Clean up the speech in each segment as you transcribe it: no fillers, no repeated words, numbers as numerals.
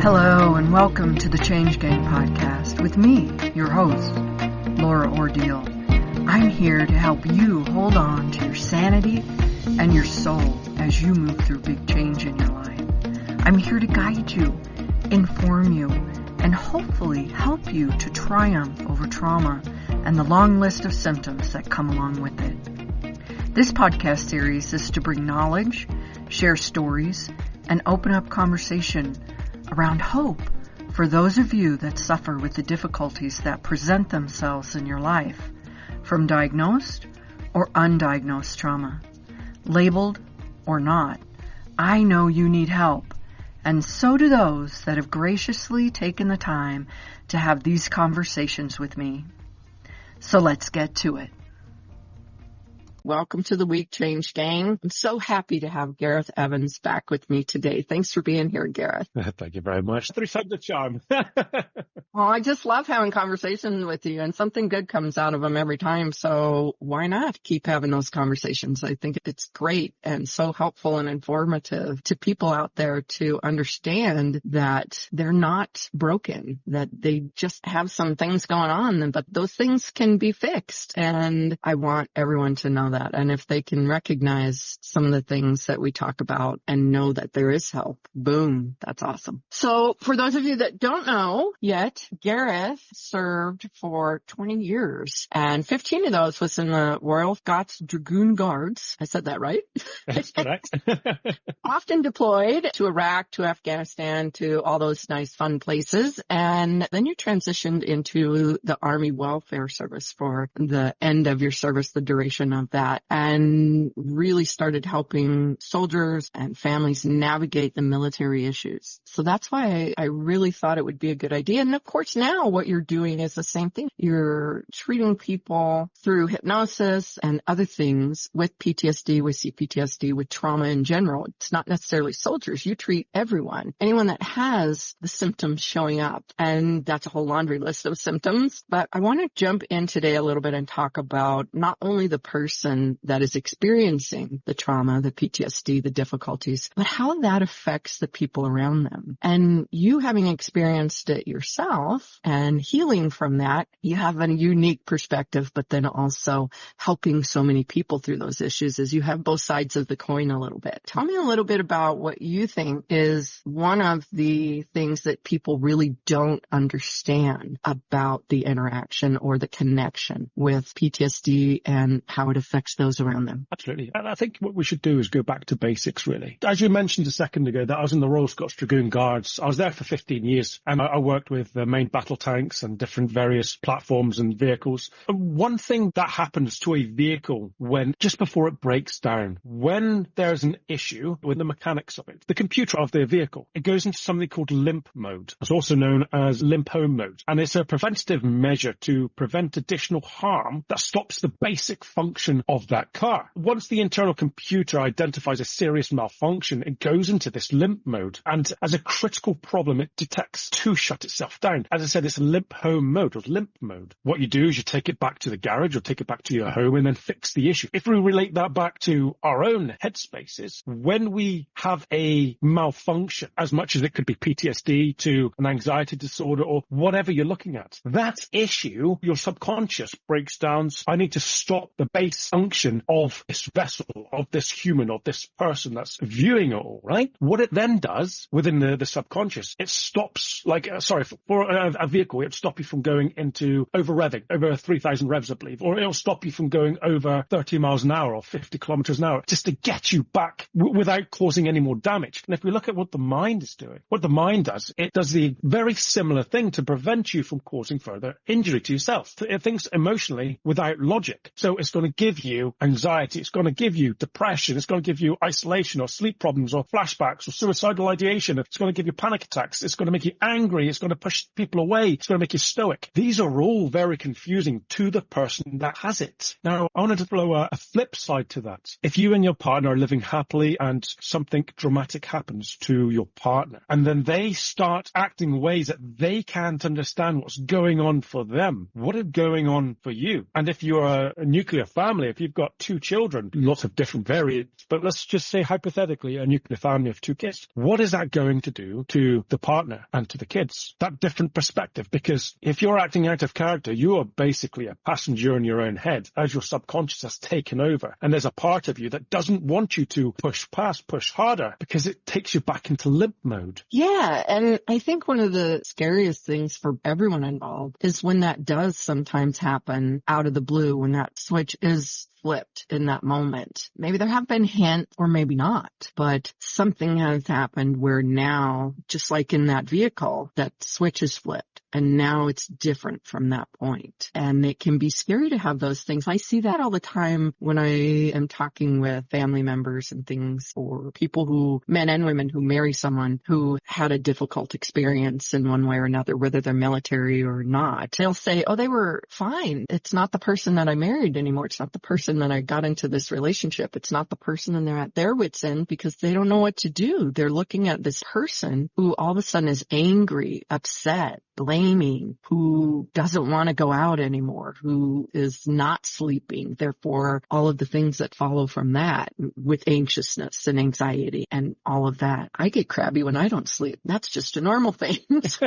Hello and welcome to the Change Gang podcast with me, your host, Laura Ordile. I'm here to help you hold on to your sanity and your soul as you move through big change in your life. I'm here to guide you, inform you, and hopefully help you to triumph over trauma and the long list of symptoms that come along with it. This podcast series is to bring knowledge, share stories, and open up conversation around hope for those of you that suffer with the difficulties that present themselves in your life, from diagnosed or undiagnosed trauma. Labeled or not, I know you need help, and so do those that have graciously taken the time to have these conversations with me. So let's get to it. Welcome to the Week Change Gang. I'm so happy to have Gareth Evans back with me today. Thanks for being here, Gareth. Thank you very much. Three times the charm. Well, I just love having conversations with you, and something good comes out of them every time. So why not keep having those conversations? I think it's great and so helpful and informative to people out there to understand that they're not broken, that they just have some things going on, but those things can be fixed. And I want everyone to know that. And if they can recognize some of the things that we talk about and know that there is help, boom, that's awesome. So for those of you that don't know yet, Gareth served for 20 years and 15 of those was in the Royal Scots Dragoon Guards. I said that right? That's correct. Often deployed to Iraq, to Afghanistan, to all those nice fun places. And then you transitioned into the Army Welfare Service for the end of your service, the duration of that, and really started helping soldiers and families navigate the military issues. So that's why I really thought it would be a good idea. And of course, now what you're doing is the same thing. You're treating people through hypnosis and other things with PTSD, with CPTSD, with trauma in general. It's not necessarily soldiers. You treat everyone, anyone that has the symptoms showing up. And that's a whole laundry list of symptoms. But I want to jump in today a little bit and talk about not only the person that is experiencing the trauma, the PTSD, the difficulties, but how that affects the people around them. And you having experienced it yourself and healing from that, you have a unique perspective, but then also helping so many people through those issues as you have both sides of the coin a little bit. Tell me a little bit about what you think is one of the things that people really don't understand about the interaction or the connection with PTSD and how it affects those around them. Absolutely. And I think what we should do is go back to basics, really. As you mentioned a second ago, that I was in the Royal Scots Dragoon Guards. I was there for 15 years and I worked with the main battle tanks and different various platforms and vehicles. And one thing that happens to a vehicle when, just before it breaks down, when there's an issue with the mechanics of it, the computer of the vehicle, it goes into something called limp mode. It's also known as limp home mode. And it's a preventative measure to prevent additional harm that stops the basic function of that car. Once the internal computer identifies a serious malfunction, it goes into this limp mode. And as a critical problem, it detects to shut itself down. As I said, it's limp home mode or limp mode. What you do is you take it back to the garage or take it back to your home and then fix the issue. If we relate that back to our own headspaces, when we have a malfunction, as much as it could be PTSD to an anxiety disorder or whatever you're looking at, that issue, your subconscious breaks down. I need to stop the base function of this vessel, of this human, of this person that's viewing it all, right? What it then does within the subconscious, it stops, for a vehicle, it'll stop you from going into over revving, over 3,000 revs, I believe, or it'll stop you from going over 30 miles an hour or 50 kilometers an hour, just to get you back without causing any more damage. And if we look at what the mind is doing, what the mind does, it does the very similar thing to prevent you from causing further injury to yourself. It thinks emotionally without logic. So it's going to give you anxiety, it's going to give you depression, it's going to give you isolation or sleep problems or flashbacks or suicidal ideation, it's going to give you panic attacks, it's going to make you angry, it's going to push people away, it's going to make you stoic. These are all very confusing to the person that has it. Now, I wanted to throw a flip side to that. If you and your partner are living happily and something dramatic happens to your partner, and then they start acting in ways that they can't understand what's going on for them, what is going on for you? And if you're a nuclear family, if you've got 2 children, lots of different variants, but let's just say hypothetically a nuclear family of 2 kids, what is that going to do to the partner and to the kids? That different perspective, because if you're acting out of character, you are basically a passenger in your own head as your subconscious has taken over. And there's a part of you that doesn't want you to push past, push harder, because it takes you back into limp mode. Yeah. And I think one of the scariest things for everyone involved is when that does sometimes happen out of the blue, when that switch is flipped in that moment. Maybe there have been hints or maybe not, but something has happened where now, just like in that vehicle, that switch is flipped. And now it's different from that point. And it can be scary to have those things. I see that all the time when I am talking with family members and things, or people who, men and women who marry someone who had a difficult experience in one way or another, whether they're military or not. They'll say, oh, they were fine. It's not the person that I married anymore. It's not the person that I got into this relationship. It's not the person, and they're at their wits' end because they don't know what to do. They're looking at this person who all of a sudden is angry, upset, blaming, who doesn't want to go out anymore, who is not sleeping. Therefore, all of the things that follow from that with anxiousness and anxiety and all of that. I get crabby when I don't sleep. That's just a normal thing. So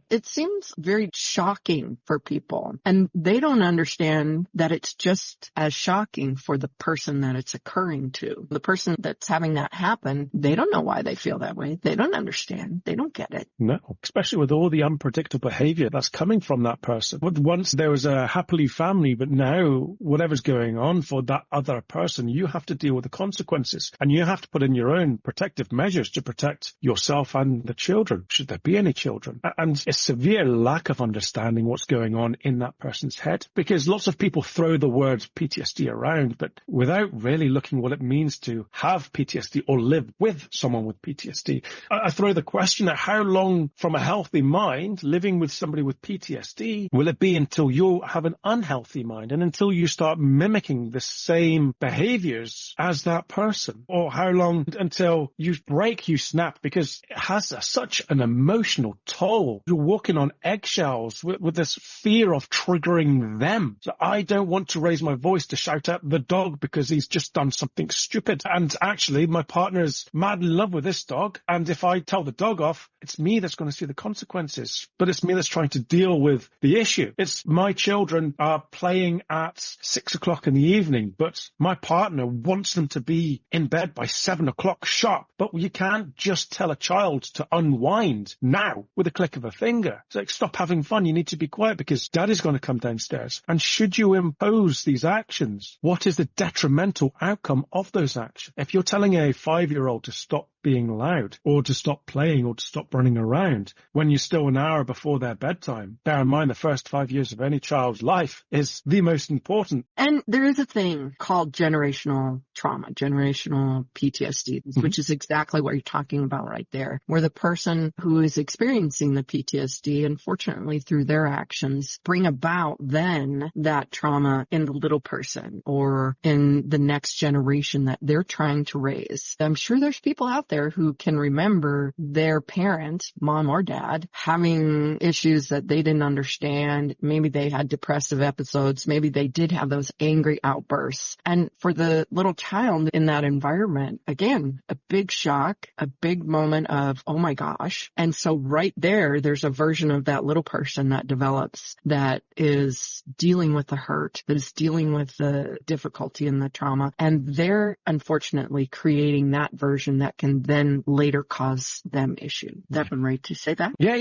it seems very shocking for people, and they don't understand that it's just as shocking for the person that it's occurring to. The person that's having that happen, they don't know why they feel that way. They don't understand. They don't get it. No, especially with all the unpredictable behavior that's coming from that person. Once there was a happily family, but now whatever's going on for that other person, you have to deal with the consequences, and you have to put in your own protective measures to protect yourself and the children, should there be any children. And a severe lack of understanding what's going on in that person's head, because lots of people throw the word PTSD around, but without really looking what it means to have PTSD or live with someone with PTSD. I throw the question at how long from a healthy mind living with somebody with PTSD will it be until you have an unhealthy mind and until you start mimicking the same behaviors as that person? Or how long until you break, you snap, because it has such an emotional toll. You're walking on eggshells with this fear of triggering them. So I don't want to raise my voice to shout at the dog because he's just done something stupid. And actually, my partner is mad in love with this dog. And if I tell the dog off, it's me that's going to see the consequences. But it's me that's trying to deal with the issue. It's my children are playing at 6 o'clock in the evening, but my partner wants them to be in bed by 7 o'clock sharp. But you can't just tell a child to unwind now with a click of a finger. It's like, stop having fun. You need to be quiet because daddy's going to come downstairs. And should you impose these actions, what is the detrimental outcome of those actions? If you're telling a 5-year-old to stop being loud or to stop playing or to stop running around when you're still an hour before their bedtime, bear in mind the first 5 years of any child's life is the most important. And there is a thing called generational trauma, generational PTSD, which is exactly what you're talking about right there, where the person who is experiencing the PTSD, unfortunately through their actions, bring about then that trauma in the little person or in the next generation that they're trying to raise. I'm sure there's people out there who can remember their parent, mom or dad, having issues that they didn't understand. Maybe they had depressive episodes. Maybe they did have those angry outbursts. And for the little child in that environment, again, a big shock, a big moment of, oh my gosh. And so right there's a version of that little person that develops that is dealing with the hurt, that is dealing with the difficulty and the trauma. And they're unfortunately creating that version that can then later cause them issue. Is that right to say that? Yeah,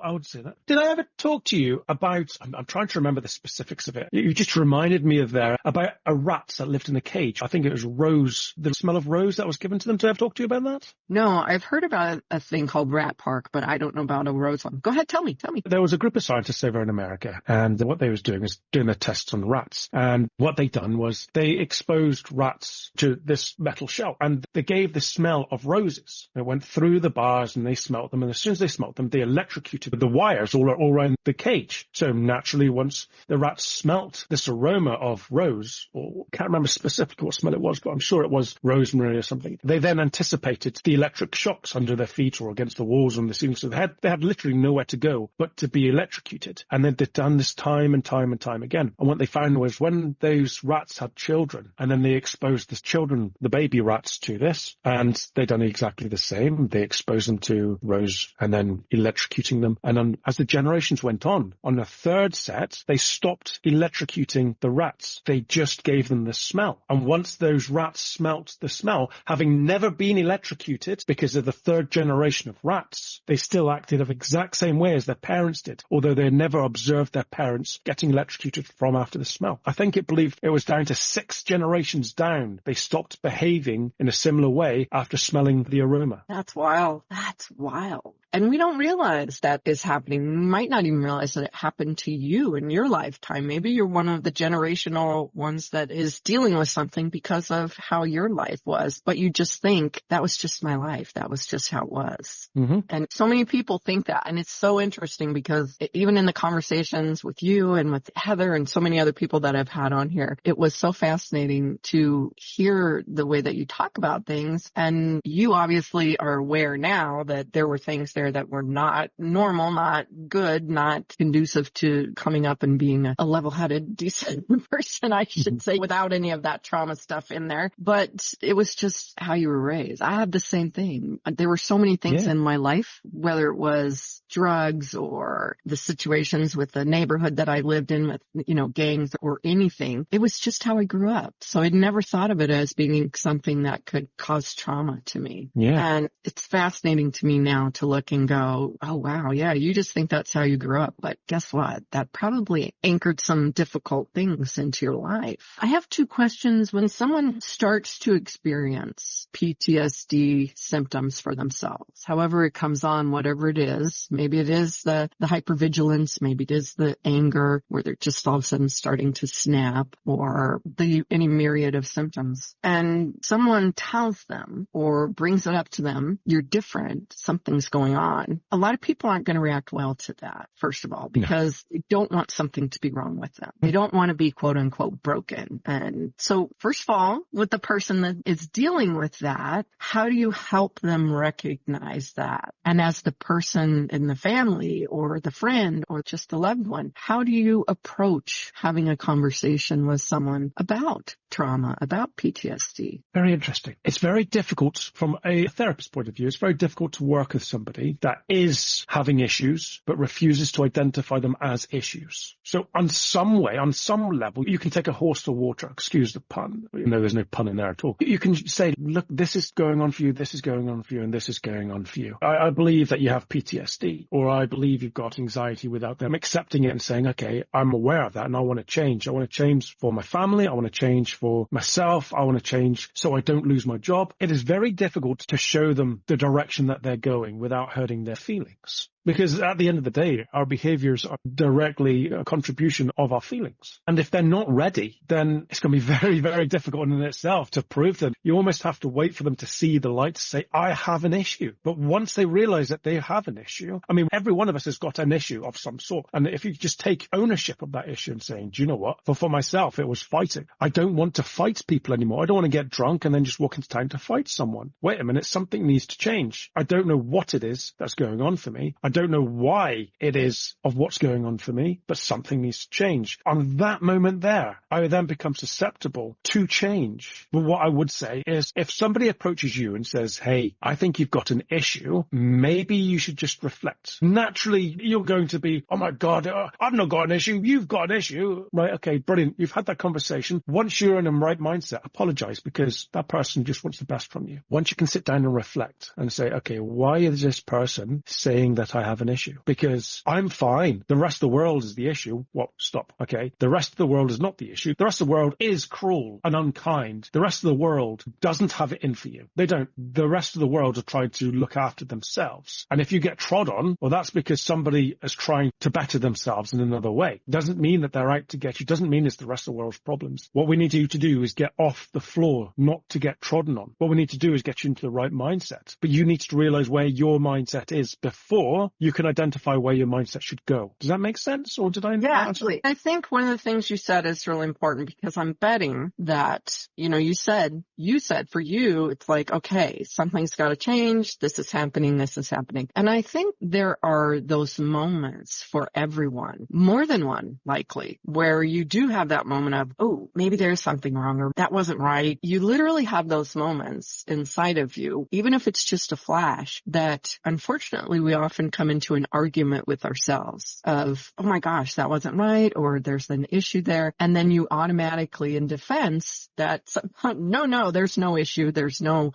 I would say that. Did I ever talk to you about, I'm trying to remember the specifics of it. You just reminded me of about a rat that lived in a cage. I think it was rose, the smell of rose that was given to them. Did I ever talk to you about that? No, I've heard about a thing called Rat Park, but I don't know about a rose one. Go ahead, tell me. There was a group of scientists over in America, and what they was doing is doing their tests on rats. And what they done was they exposed rats to this metal shell, and they gave the smell of roses. It went through the bars and they smelt them. And as soon as they smelt them, they electrocuted the wires all around the cage. So naturally, once the rats smelt this aroma of rose, or can't remember specifically what smell it was, but I'm sure it was rosemary or something, they then anticipated the electric shocks under their feet or against the walls on the ceiling. So they had literally nowhere to go but to be electrocuted. And then they'd done this time and time and time again. And what they found was when those rats had children, and then they exposed the children, the baby rats, to this, and they'd done exactly the same. They exposed them to rose and then electrocuting them. And then as the generations went on the third set, they stopped electrocuting the rats. They just gave them the smell. And once those rats smelt the smell, having never been electrocuted because of the third generation of rats, they still acted the exact same way as their parents did, although they had never observed their parents getting electrocuted from after the smell. I think it believed it was down to 6 generations down. They stopped behaving in a similar way after smelling the aroma. That's wild. That's wild. And we don't realize that is happening. We might not even realize that it happened to you in your lifetime. Maybe you're one of the generational ones that is dealing with something because of how your life was. But you just think, that was just my life. That was just how it was. Mm-hmm. And so many people think that. And it's so interesting because even in the conversations with you and with Heather and so many other people that I've had on here, it was so fascinating to hear the way that you talk about things. And you obviously are aware now that there were things there that were not normal, not good, not conducive to coming up and being a level-headed, decent person, I should say, without any of that trauma stuff in there. But it was just how you were raised. I had the same thing. There were so many things in my life, whether it was drugs or the situations with the neighborhood that I lived in with, gangs or anything. It was just how I grew up. So I'd never thought of it as being something that could cause trauma to me. Yeah. And it's fascinating to me now to look and go, oh, wow, yeah, you just think that's how you grew up. But guess what? That probably anchored some difficult things into your life. I have 2 questions. When someone starts to experience PTSD symptoms for themselves, however it comes on, whatever it is, maybe it is the hypervigilance, maybe it is the anger where they're just all of a sudden starting to snap, or any myriad of symptoms. And someone tells them or brings it up to them, you're different, something's going on. A lot of people aren't going to react well to that, first of all, because they don't want something to be wrong with them. They don't want to be quote unquote broken. And so first of all, with the person that is dealing with that, how do you help them recognize that? And as the person in the family or the friend or just the loved one, how do you approach having a conversation with someone about trauma, about PTSD? Very interesting. It's very difficult from a therapist point of view. It's very difficult to work with somebody that is having issues but refuses to identify them as issues. So on some level, you can take a horse to water, excuse the pun, even though there's no pun in there at all. You can say, look, this is going on for you, this is going on for you, and this is going on for you. I believe that you have PTSD, or I believe you've got anxiety, without them accepting it and saying, okay, I'm aware of that and I want to change. I want to change for my family. I want to change for myself. I want to change so I don't lose my job. It is very difficult to show them the direction that they're going without hurting their feelings. Because at the end of the day, our behaviors are directly a contribution of our feelings. And if they're not ready, then it's going to be very, very difficult in itself to prove them. You almost have to wait for them to see the light to say, I have an issue. But once they realize that they have an issue, I mean, every one of us has got an issue of some sort. And if you just take ownership of that issue and saying, do you know what? For myself, it was fighting. I don't want to fight people anymore. I don't want to get drunk and then just walk into town to fight someone. Wait a minute, something needs to change. I don't know what it is that's going on for me. I don't know why it is of what's going on for me, but something needs to change. On that moment there, I then become susceptible to change. But what I would say is, if somebody approaches you and says, hey, I think you've got an issue, maybe you should just reflect. Naturally, you're going to be, oh my God, I've not got an issue. You've got an issue. Right, okay, brilliant. You've had that conversation. Once you're in a right mindset, apologize, because that person just wants the best from you. Once you can sit down and reflect and say, okay, why is this person saying that I have an issue because I'm fine. The rest of the world is the issue. Well, stop. Okay. The rest of the world is not the issue. The rest of the world is cruel and unkind. The rest of the world doesn't have it in for you. They don't. The rest of the world are trying to look after themselves. And if you get trod on, well, that's because somebody is trying to better themselves in another way. Doesn't mean that they're out to get you. Doesn't mean it's the rest of the world's problems. What we need you to do is get off the floor, not to get trodden on. What we need to do is get you into the right mindset. But you need to realize where your mindset is before you can identify where your mindset should go. Does that make sense? Or did I? Yeah, absolutely. I think one of the things you said is really important because I'm betting that, you said for you, it's like, okay, something's got to change. This is happening. This is happening. And I think there are those moments for everyone, more than one likely, where you do have that moment of, oh, maybe there's something wrong or that wasn't right. You literally have those moments inside of you, even if it's just a flash, that unfortunately we often come into an argument with ourselves of, oh my gosh, that wasn't right, or there's an issue there. And then you automatically in defense that, no, there's no issue.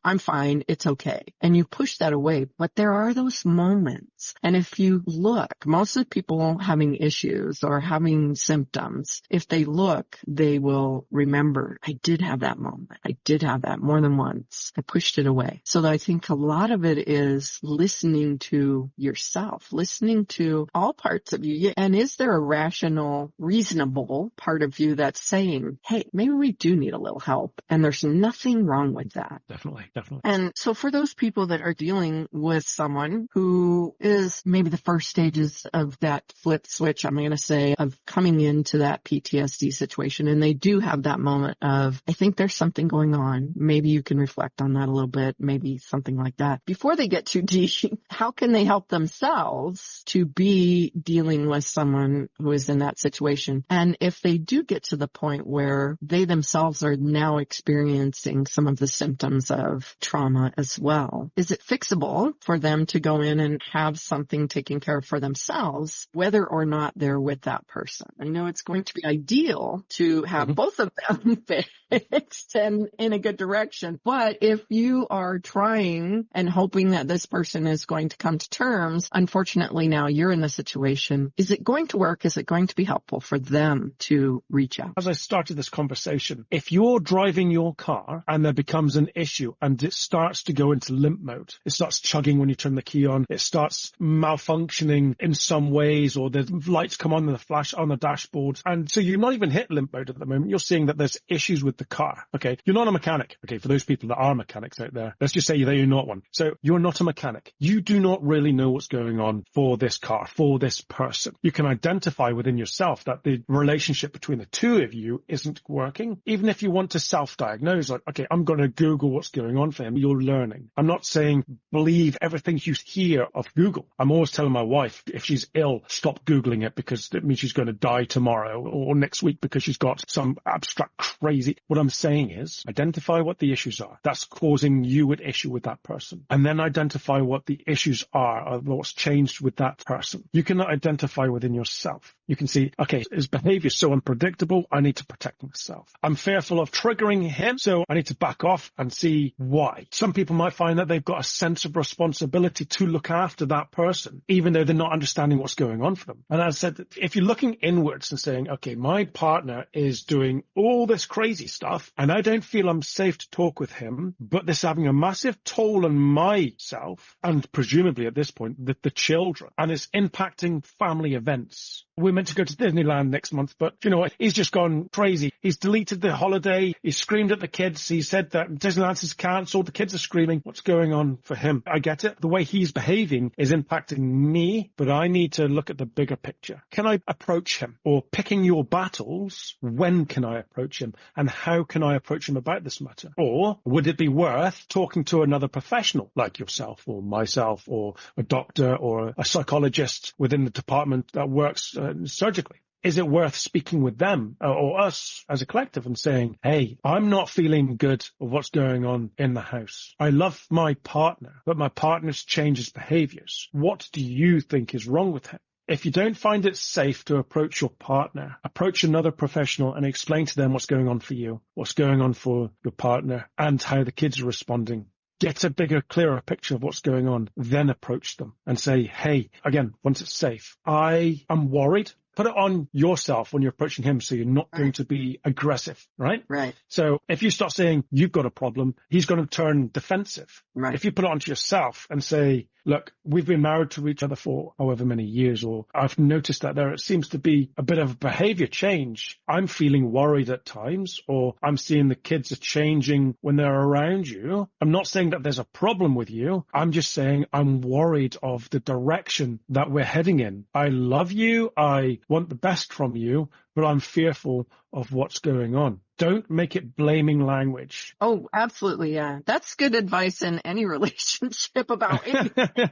I'm fine. It's okay. And you push that away. But there are those moments. And if you look, most of the people having issues or having symptoms, if they look, they will remember, I did have that moment. I did have that more than once. I pushed it away. So I think a lot of it is listening to yourself, listening to all parts of you. And is there a rational, reasonable part of you that's saying, hey, maybe we do need a little help. And there's nothing wrong with that. Definitely. And so for those people that are dealing with someone who is maybe the first stages of that flip switch, I'm going to say, of coming into that PTSD situation, and they do have that moment of, I think there's something going on. Maybe you can reflect on that a little bit, maybe something like that. Before they get too deep, how can they help themselves to be dealing with someone who is in that situation? And if they do get to the point where they themselves are now experiencing some of the symptoms of trauma as well, is it fixable for them to go in and have something taken care of for themselves, whether or not they're with that person? I know it's going to be ideal to have both of them fixed and in a good direction. But if you are trying and hoping that this person is going to come to terms, unfortunately now you're in the situation. Is it going to work? Is it going to be helpful for them to reach out? As I started this conversation, if you're driving your car and there becomes an issue and it starts to go into limp mode, it starts chugging when you turn the key on, it starts malfunctioning in some ways, or the lights come on and the flash on the dashboard. And so you're not even hit limp mode at the moment. You're seeing that there's issues with the car. Okay. You're not a mechanic. Okay. For those people that are mechanics out there, let's just say that you're not one. So you're not a mechanic. You do not really know what's going on for this car, for this person. You can identify within yourself that the relationship between the two of you isn't working. Even if you want to self-diagnose, like, okay, I'm going to Google what's going on for him. You're learning. I'm not saying believe everything you hear of Google. I'm always telling my wife, if she's ill, stop Googling it because it means she's going to die tomorrow or next week because she's got some abstract crazy. What I'm saying is identify what the issues are that's causing you an issue with that person. And then identify what the issues are or what's changed with that person. You can identify within yourself. You can see, okay, his behavior is so unpredictable, I need to protect myself. I'm fearful of triggering him, so I need to back off and see why. Some people might find that they've got a sense of responsibility to look after that person, even though they're not understanding what's going on for them. And as I said, if you're looking inwards and saying, okay, my partner is doing all this crazy stuff and I don't feel I'm safe to talk with him, but this is having a massive toll on myself and presumably at this point, the children, and it's impacting family events. We're meant to go to Disneyland next month, but you know what? He's just gone crazy. He's deleted the holiday. He screamed at the kids. He said that Disneyland is cancelled. The kids are screaming. What's going on for him? I get it. The way he's behaving is impacting me, but I need to look at the bigger picture. Can I approach him? Or picking your battles, when can I approach him? And how can I approach him about this matter? Or would it be worth talking to another professional like yourself or myself or a doctor or a psychologist within the department that works surgically? Is it worth speaking with them or us as a collective and saying, hey, I'm not feeling good of what's going on in the house. I love my partner, but my partner's changes behaviors. What do you think is wrong with him? If you don't find it safe to approach your partner, approach another professional and explain to them what's going on for you, what's going on for your partner, and how the kids are responding get a bigger, clearer picture of what's going on, then approach them and say, hey, again, once it's safe, I am worried. Put it on yourself when you're approaching him so you're not going to be aggressive, right? Right. So if you start saying you've got a problem, he's going to turn defensive. Right. If you put it onto yourself and say, look, we've been married to each other for however many years, or I've noticed that there seems to be a bit of a behavior change. I'm feeling worried at times, or I'm seeing the kids are changing when they're around you. I'm not saying that there's a problem with you. I'm just saying I'm worried of the direction that we're heading in. I love you. I want the best from you, but I'm fearful of what's going on. Don't make it blaming language. Oh, absolutely. Yeah. That's good advice in any relationship about anything.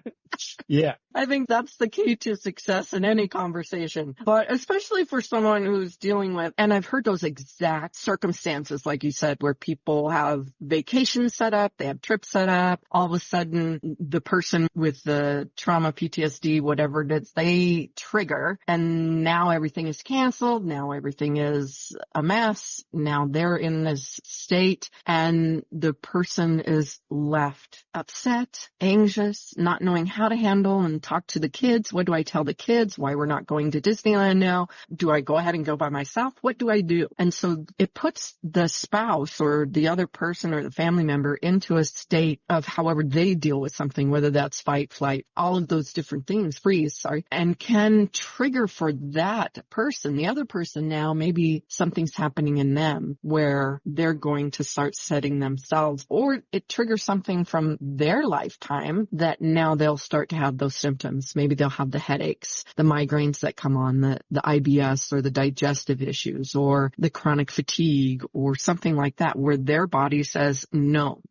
Yeah. I think that's the key to success in any conversation, but especially for someone who's dealing with, and I've heard those exact circumstances, like you said, where people have vacations set up, they have trips set up, all of a sudden the person with the trauma, PTSD, whatever it is, they trigger, and now everything is canceled. Now everything is a mess. Now they're in this state, and the person is left upset, anxious, not knowing how to handle and talk to the kids. What do I tell the kids? Why we're not going to Disneyland now? Do I go ahead and go by myself? What do I do? And so it puts the spouse or the other person or the family member into a state of however they deal with something, whether that's fight, flight, all of those different things, freeze, and can trigger for that person, the other person now, maybe something's happening in them where they're going to start setting themselves, or it triggers something from their lifetime that now they'll start to have those symptoms. Maybe they'll have the headaches, the migraines that come on, the IBS or the digestive issues or the chronic fatigue or something like that, where their body says, no,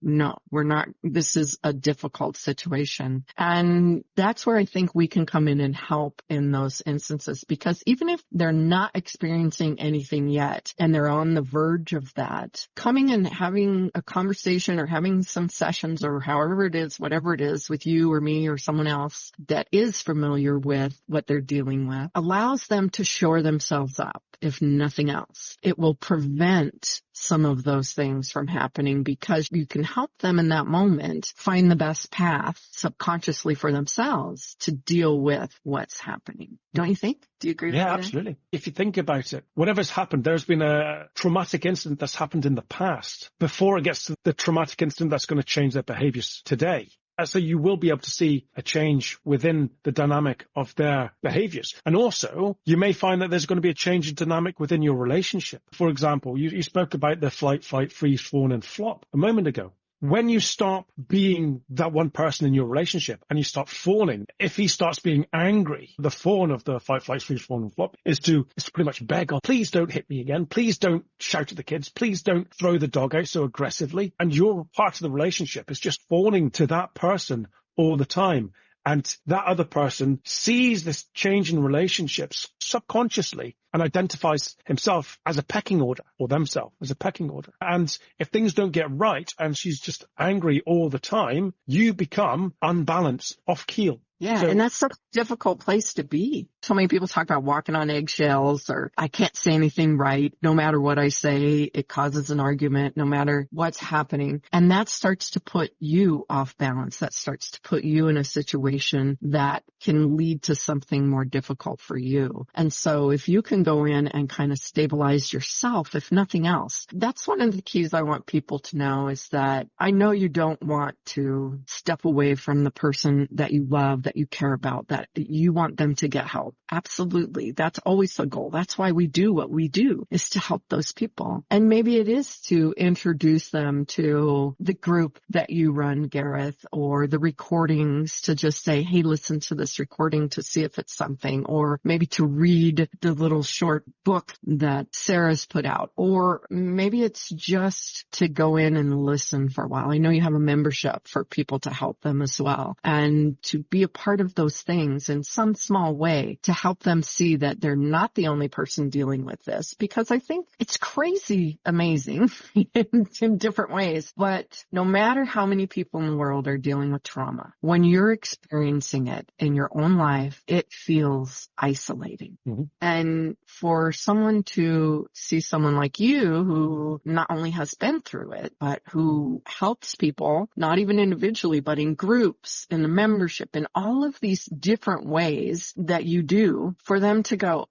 we're not, this is a difficult situation. And that's where I think we can come in and help in those instances, because even if they're not experiencing anything yet and they're on the verge of that, coming and having a conversation or having some sessions or however it is, whatever it is with you or me or someone else that is familiar with what they're dealing with, allows them to shore themselves up, if nothing else. It will prevent some of those things from happening because you can help them in that moment find the best path subconsciously for themselves to deal with what's happening. Don't you think? Do you agree with that? Yeah, absolutely. If you think about it, whatever's happened, there's been a traumatic incident that's happened in the past before it gets to the traumatic incident that's going to change their behaviors today. So you will be able to see a change within the dynamic of their behaviors. And also, you may find that there's going to be a change in dynamic within your relationship. For example, you spoke about the flight, fight, freeze, fawn, and flop a moment ago. When you stop being that one person in your relationship and you start fawning, if he starts being angry, the fawn of the fight, flight, freeze, fawn, and flop is to pretty much beg, oh, please don't hit me again. Please don't shout at the kids. Please don't throw the dog out so aggressively. And your part of the relationship is just fawning to that person all the time. And that other person sees this change in relationships subconsciously and identifies himself as a pecking order, or themselves as a pecking order. And if things don't get right and she's just angry all the time, you become unbalanced, off keel. Yeah, and that's such a difficult place to be. So many people talk about walking on eggshells, or I can't say anything right. No matter what I say, it causes an argument, no matter what's happening. And that starts to put you off balance. That starts to put you in a situation that can lead to something more difficult for you. And so if you can go in and kind of stabilize yourself, if nothing else, that's one of the keys I want people to know, is that I know you don't want to step away from the person that you love, that you care about, that you want them to get help. Absolutely. That's always the goal. That's why we do what we do, is to help those people. And maybe it is to introduce them to the group that you run, Gareth, or the recordings, to just say, hey, listen to this recording to see if it's something, or maybe to read the little short book that Sarah's put out, or maybe it's just to go in and listen for a while. I know you have a membership for people to help them as well, and to be a part of those things in some small way way to help them see that they're not the only person dealing with this, because I think it's crazy amazing in different ways. But no matter how many people in the world are dealing with trauma, when you're experiencing it in your own life, it feels isolating. Mm-hmm. And for someone to see someone like you who not only has been through it, but who helps people, not even individually, but in groups, in the membership, in all of these different ways that you do, for them to go,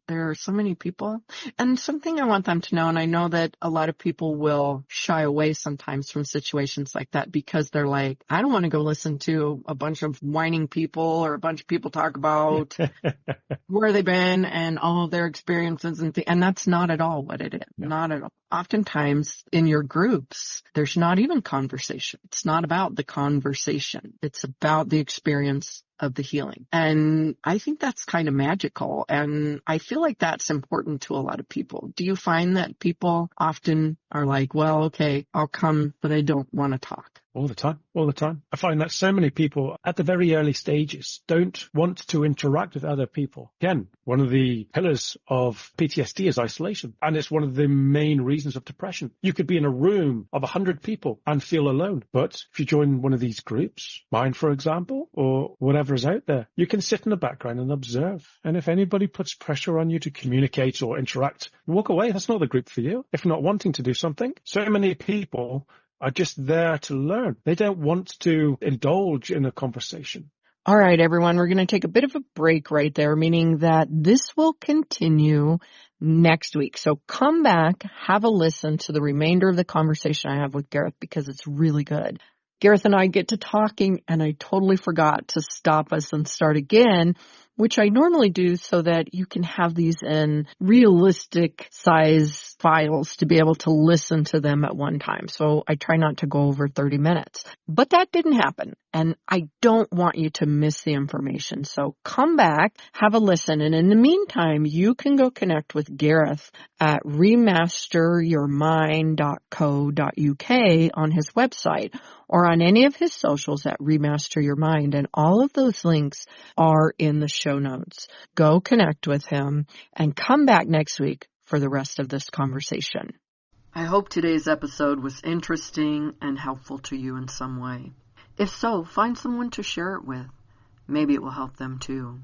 there are so many people. And something I want them to know, and I know that a lot of people will shy away sometimes from situations like that because they're like, I don't want to go listen to a bunch of whining people or a bunch of people talk about where they've been and all of their experiences and that's not at all what it is. No. Not at all. Oftentimes in your groups, there's not even conversation. It's not about the conversation. It's about the experience of the healing. And I think that's kind of magical. And I feel like that's important to a lot of people. Do you find that people often are like, well, okay, I'll come, but I don't want to talk? All the time. I find that so many people at the very early stages don't want to interact with other people. Again, one of the pillars of PTSD is isolation, and it's one of the main reasons of depression. You could be in a room of 100 people and feel alone, but if you join one of these groups, mine for example, or whatever is out there, you can sit in the background and observe. And if anybody puts pressure on you to communicate or interact, walk away. That's not the group for you. If not wanting to do something, so many people are just there to learn. They don't want to indulge in a conversation. All right, everyone, we're going to take a bit of a break right there, meaning that this will continue next week. So come back, have a listen to the remainder of the conversation I have with Gareth because it's really good. Gareth and I get to talking and I totally forgot to stop us and start again, which I normally do so that you can have these in realistic size files to be able to listen to them at one time. So I try not to go over 30 minutes. But that didn't happen. And I don't want you to miss the information. So come back, have a listen. And in the meantime, you can go connect with Gareth at remasteryourmind.co.uk on his website or on any of his socials at Remaster Your Mind. And all of those links are in the show notes. Go connect with him and come back next week for the rest of this conversation. I hope today's episode was interesting and helpful to you in some way. If so, find someone to share it with. Maybe it will help them too.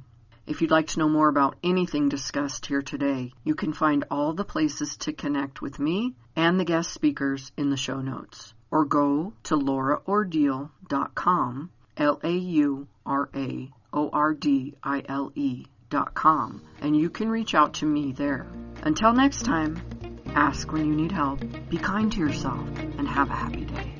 If you'd like to know more about anything discussed here today, you can find all the places to connect with me and the guest speakers in the show notes. Or go to lauraordile.com, LauraOrdile.com, and you can reach out to me there. Until next time, ask when you need help, be kind to yourself, and have a happy day.